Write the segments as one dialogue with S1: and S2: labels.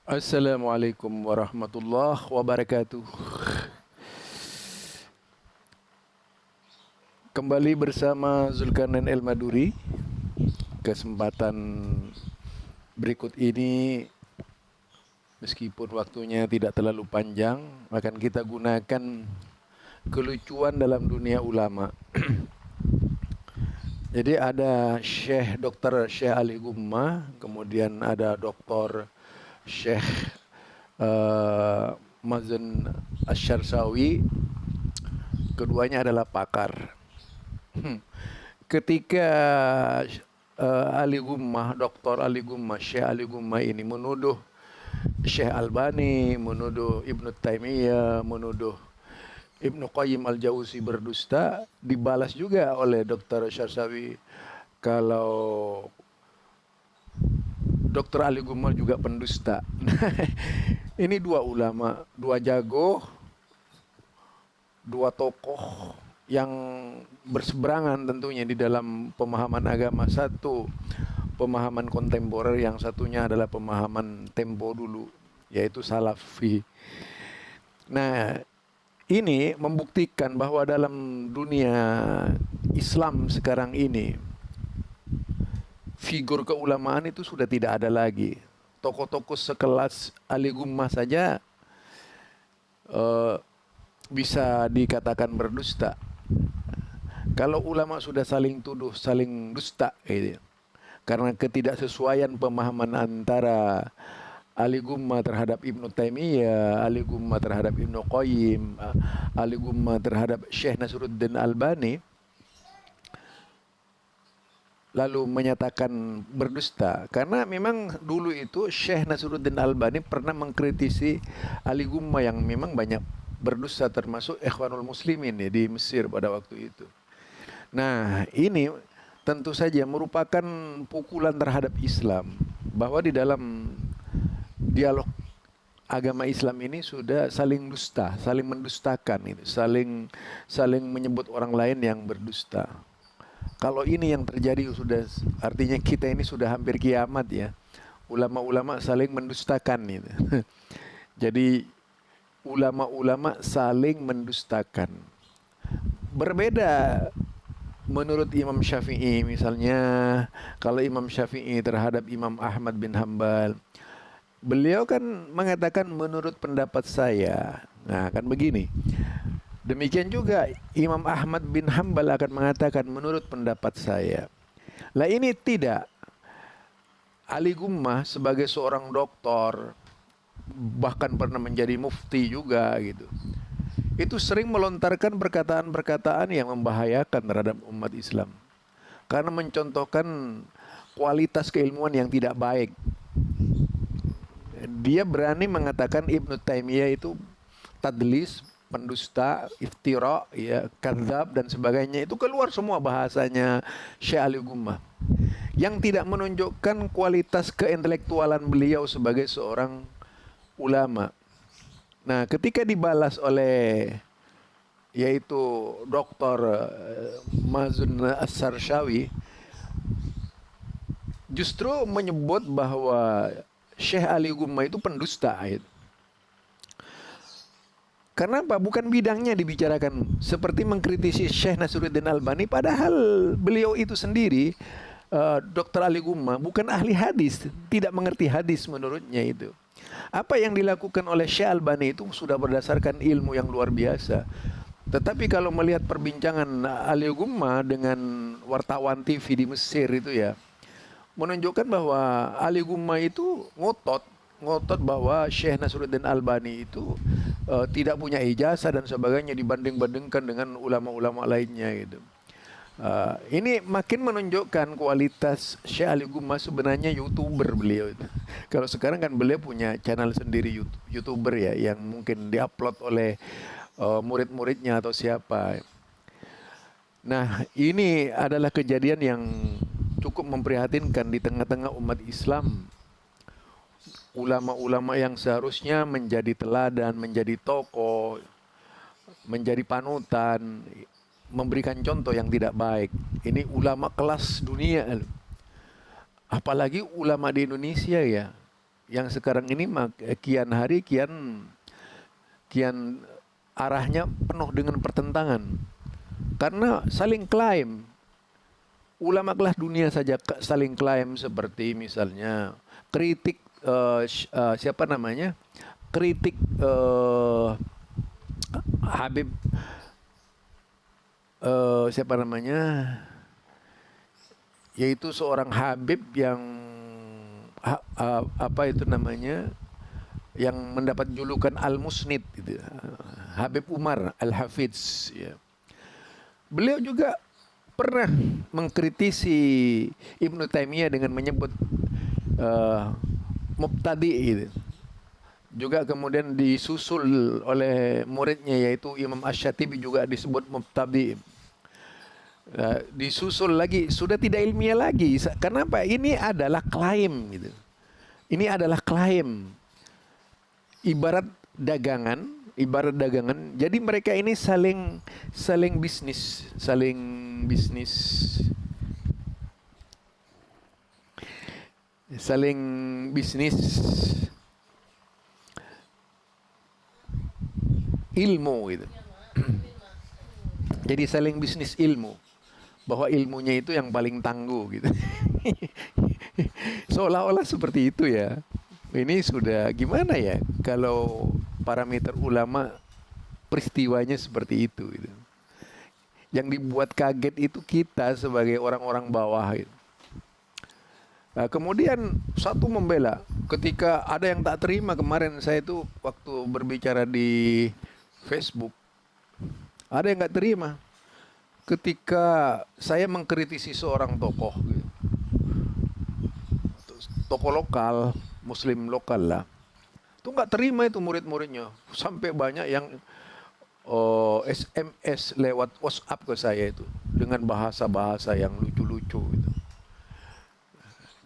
S1: Assalamualaikum warahmatullahi wabarakatuh. Kembali bersama Zulkarnain El Maduri. Kesempatan berikut ini, meskipun waktunya tidak terlalu panjang, akan kita gunakan kelucuan dalam dunia ulama. Jadi ada Syekh Dr. Syekh Ali Gumma, kemudian ada Dr. Syekh Mazen Asyarsawi. Keduanya adalah pakar. Ketika Ali Gummah, Dr. Ali Gummah, Syekh Ali Gummah ini menuduh Syekh Albani, menuduh Ibnu Taimiyah, menuduh Ibnu Qayyim Al-Jauzi berdusta, dibalas juga oleh Dr. Syarsawi kalau Dr. Ali Gummah juga pendusta. Ini dua ulama, dua jago, dua tokoh yang berseberangan tentunya di dalam pemahaman agama. Satu pemahaman kontemporer, yang satunya adalah pemahaman tempo dulu, yaitu Salafi. Nah, ini membuktikan bahwa dalam dunia Islam sekarang ini, figur keulamaan itu sudah tidak ada lagi. Tokoh-tokoh sekelas Ali Gummah saja bisa dikatakan berdusta. Kalau ulama sudah saling tuduh, saling dusta gitu. Karena ketidaksesuaian pemahaman antara Ali Gummah terhadap Ibnu Taimiyah, Ali Gummah terhadap Ibnu Qayyim, Ali Gummah terhadap Syekh Nasruddin Albani, lalu menyatakan berdusta. Karena memang dulu itu Syekh Nasruddin Albani pernah mengkritisi Ali Gummah yang memang banyak berdusta, termasuk Ikhwanul Muslimin ya, di Mesir pada waktu itu. Nah, ini tentu saja merupakan pukulan terhadap Islam, bahwa di dalam dialog agama Islam ini sudah saling dusta, saling mendustakan, itu saling menyebut orang lain yang berdusta. Kalau ini yang terjadi, sudah artinya kita ini sudah hampir kiamat ya. Ulama-ulama saling mendustakan itu. Jadi ulama-ulama saling mendustakan. Berbeda menurut Imam Syafi'i misalnya. Kalau Imam Syafi'i terhadap Imam Ahmad bin Hambal, beliau kan mengatakan menurut pendapat saya. Nah, kan begini. Demikian juga Imam Ahmad bin Hambal akan mengatakan menurut pendapat saya. Lah ini tidak. Ali Gummah sebagai seorang doktor, bahkan pernah menjadi mufti juga gitu, itu sering melontarkan perkataan-perkataan yang membahayakan terhadap umat Islam. Karena mencontohkan kualitas keilmuan yang tidak baik. Dia berani mengatakan Ibnu Taimiyah itu tadlis, pendusta, iftira, ya, kadzab dan sebagainya. Itu keluar semua bahasanya Syekh Ali Gummah, yang tidak menunjukkan kualitas keintelektualan beliau sebagai seorang ulama. Nah, ketika dibalas oleh yaitu Dr. Mazun As-Sarshawi, justru menyebut bahwa Syekh Ali Gummah itu pendusta. Karena apa? Bukan bidangnya dibicarakan, seperti mengkritisi Syekh Nasruddin Albani, padahal beliau itu sendiri, Dr. Ali Gummah, bukan ahli hadis, tidak mengerti hadis menurutnya itu. Apa yang dilakukan oleh Syekh Albani itu sudah berdasarkan ilmu yang luar biasa. Tetapi kalau melihat perbincangan Ali Gummah dengan wartawan TV di Mesir itu ya, menunjukkan bahwa Ali Gummah itu ngotot bahwa Syekh Nasruddin Albani itu tidak punya ijazah dan sebagainya, dibanding-bandingkan dengan ulama-ulama lainnya gitu. Ini makin menunjukkan kualitas Syekh Ali Gummah sebenarnya YouTuber beliau itu. Kalau sekarang kan beliau punya channel sendiri YouTuber ya, yang mungkin diupload oleh murid-muridnya atau siapa. Nah, ini adalah kejadian yang cukup memprihatinkan di tengah-tengah umat Islam. Ulama-ulama yang seharusnya menjadi teladan, menjadi tokoh, menjadi panutan, memberikan contoh yang tidak baik. Ini ulama kelas dunia, apalagi ulama di Indonesia ya. yang sekarang ini kian hari kian arahnya penuh dengan pertentangan. Karena saling klaim. Ulama kelas dunia saja saling klaim, seperti misalnya kritik siapa namanya? Kritik Habib siapa namanya? Yaitu seorang Habib yang apa itu namanya? Yang mendapat julukan Al-Musnid gitu. Habib Umar Al-Hafidz ya. Beliau juga pernah mengkritisi Ibnu Taimiyah dengan menyebut mubtadi gitu. Juga kemudian disusul oleh muridnya yaitu Imam Asy-Syatibi juga disebut mubtadi. Disusul lagi, sudah tidak ilmiah lagi. Kenapa? Ini adalah klaim gitu. Ini adalah klaim. Ibarat dagangan. Jadi mereka ini saling bisnis, ilmu gitu. Jadi saling bisnis ilmu, bahwa ilmunya itu yang paling tangguh gitu. Seolah-olah seperti itu ya. Ini sudah gimana ya kalau parameter ulama peristiwanya seperti itu gitu. Yang dibuat kaget itu kita sebagai orang-orang bawah gitu. Nah, kemudian satu membela ketika ada yang tak terima. Kemarin saya itu waktu berbicara di Facebook, ada yang nggak terima ketika saya mengkritisi seorang tokoh gitu. Tokoh lokal, muslim lokal lah, itu nggak terima itu murid-muridnya, sampai banyak yang SMS lewat WhatsApp ke saya itu dengan bahasa-bahasa yang lucu-lucu gitu.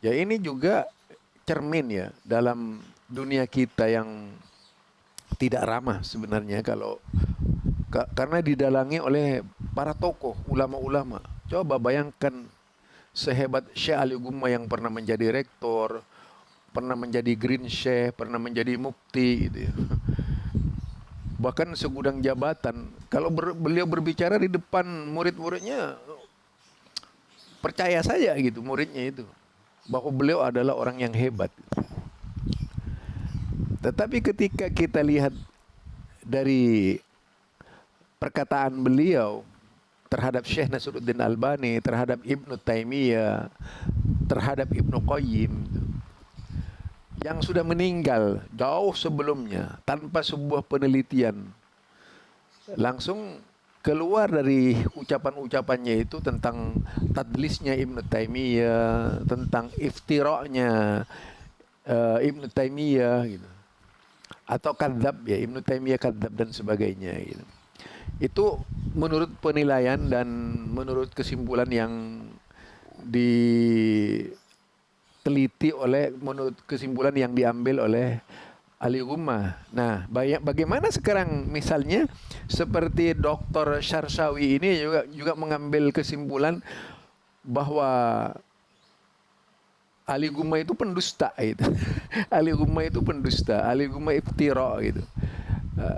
S1: Ya ini juga cermin ya dalam dunia kita yang tidak ramah sebenarnya karena didalangi oleh para tokoh ulama-ulama. Coba bayangkan sehebat Syekh Ali Gumma yang pernah menjadi rektor, pernah menjadi Green Sheikh, pernah menjadi mufti gitu ya. Bahkan segudang jabatan. Kalau beliau berbicara di depan murid-muridnya, percaya saja gitu muridnya itu, bahwa beliau adalah orang yang hebat. Tetapi ketika kita lihat dari perkataan beliau terhadap Syekh Nasruddin Albani, terhadap Ibnu Taimiyah, terhadap Ibnu Qayyim, yang sudah meninggal jauh sebelumnya tanpa sebuah penelitian, langsung keluar dari ucapan-ucapannya itu tentang tadlisnya Ibnu Taimiyah, tentang iftira'nya Ibnu Taimiyah gitu. Atau kadzab ya, Ibnu Taimiyah kadzab dan sebagainya gitu. Itu menurut penilaian dan menurut kesimpulan yang diteliti menurut kesimpulan yang diambil oleh Ali Gumma. Nah, bagaimana sekarang misalnya seperti Dr. Syarsawi ini juga mengambil kesimpulan bahwa Ali Gumma itu pendusta gitu. Ali Gumma itu pendusta, Ali Gumma iftira gitu.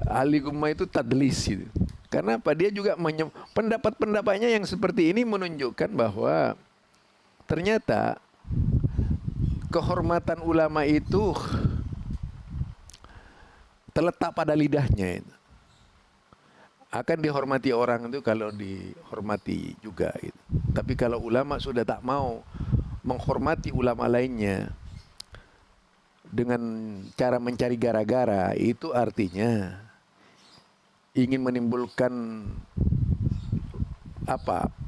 S1: Ali Gumma itu tadlis gitu. Karena apa? Dia juga pendapat-pendapatnya yang seperti ini menunjukkan bahwa ternyata kehormatan ulama itu terletak pada lidahnya itu. Akan dihormati orang itu kalau dihormati juga gitu. Tapi kalau ulama sudah tak mau menghormati ulama lainnya dengan cara mencari gara-gara, itu artinya ingin menimbulkan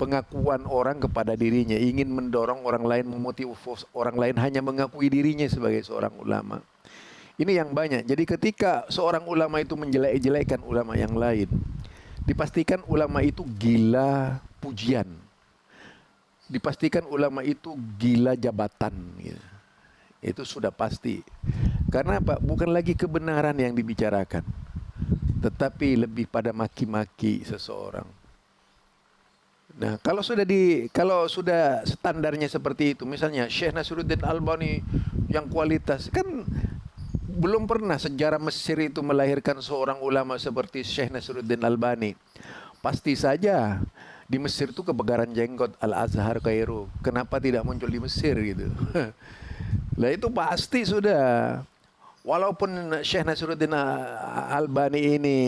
S1: pengakuan orang kepada dirinya, ingin mendorong orang lain, memotivasi orang lain hanya mengakui dirinya sebagai seorang ulama. Ini yang banyak. Jadi ketika seorang ulama itu menjelek-jelekkan ulama yang lain, dipastikan ulama itu gila pujian, dipastikan ulama itu gila jabatan gitu. Itu sudah pasti. Karena apa? Bukan lagi kebenaran yang dibicarakan, tetapi lebih pada maki-maki seseorang. Nah, kalau sudah standarnya seperti itu, misalnya Syekh Nasruddin Albani yang kualitas, kan belum pernah sejarah Mesir itu melahirkan seorang ulama seperti Syekh Nasruddin Albani. Pasti saja di Mesir itu kebegaran jenggot Al-Azhar Kairo. Kenapa tidak muncul di Mesir gitu? Lah itu pasti sudah. Walaupun Syekh Nasruddin Albani ini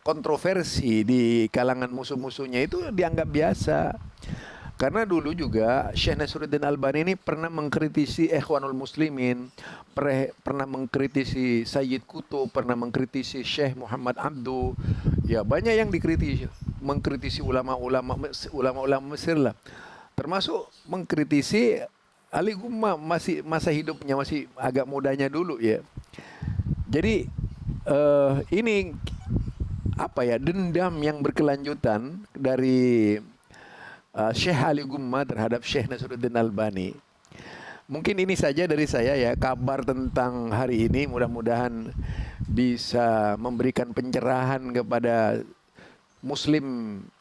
S1: kontroversi di kalangan musuh-musuhnya, itu dianggap biasa. Karena dulu juga Syekh Nasruddin Albani ini pernah mengkritisi Ikhwanul Muslimin, pernah mengkritisi Sayyid Qutb, pernah mengkritisi Syekh Muhammad Abdu. Ya banyak yang dikritisi, mengkritisi ulama-ulama Mesir lah. Termasuk mengkritisi Ali Gumma, masih masa hidupnya masih agak mudanya dulu ya. Jadi ini apa ya, dendam yang berkelanjutan dari Syekh Ali Gumma terhadap Syekh Nasruddin Albani. Mungkin ini saja dari saya ya, kabar tentang hari ini. Mudah-mudahan bisa memberikan pencerahan kepada Muslim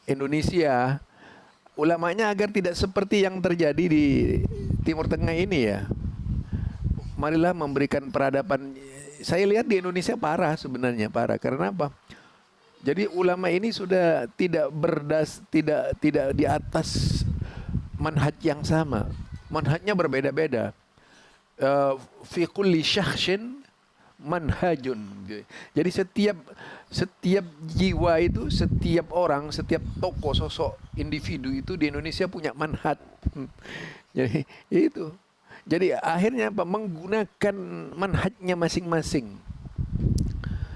S1: Indonesia, ulamanya, agar tidak seperti yang terjadi di Timur Tengah ini ya. Marilah memberikan peradaban. Saya lihat di Indonesia parah sebenarnya, parah. Karena apa? Jadi ulama ini sudah tidak di atas manhaj yang sama. Manhajnya berbeda-beda. Fi kulli syakhsin manhajun. Jadi setiap jiwa itu, setiap orang, setiap tokoh, sosok individu itu di Indonesia punya manhaj. Jadi itu. Jadi akhirnya apa? Menggunakan manhajnya masing-masing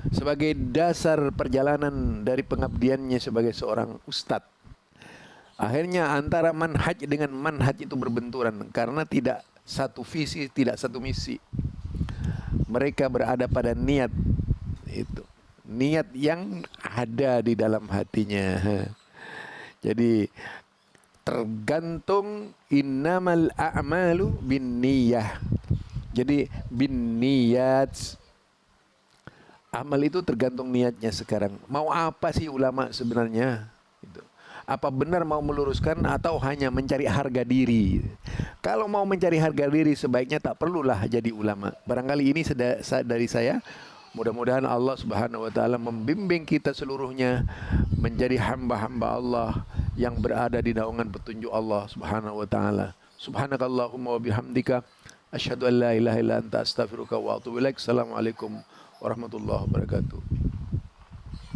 S1: sebagai dasar perjalanan dari pengabdiannya sebagai seorang ustadz. Akhirnya antara manhaj dengan manhaj itu berbenturan karena tidak satu visi, tidak satu misi. Mereka berada pada niat itu, niat yang ada di dalam hatinya. Jadi tergantung innamal a'malu binniyah. Jadi binniyat, amal itu tergantung niatnya sekarang. Mau apa sih ulama sebenarnya? Gitu. Apa benar mau meluruskan atau hanya mencari harga diri? Kalau mau mencari harga diri, sebaiknya tak perlulah jadi ulama. Barangkali ini dari saya. Mudah-mudahan Allah Subhanahu wa taala membimbing kita seluruhnya menjadi hamba-hamba Allah yang berada di naungan petunjuk Allah Subhanahu wa taala. Subhanakallahumma wa bihamdika asyhadu an la ilaha illa anta astaghfiruka wa atubu ilaik. Assalamualaikum warahmatullahi wabarakatuh.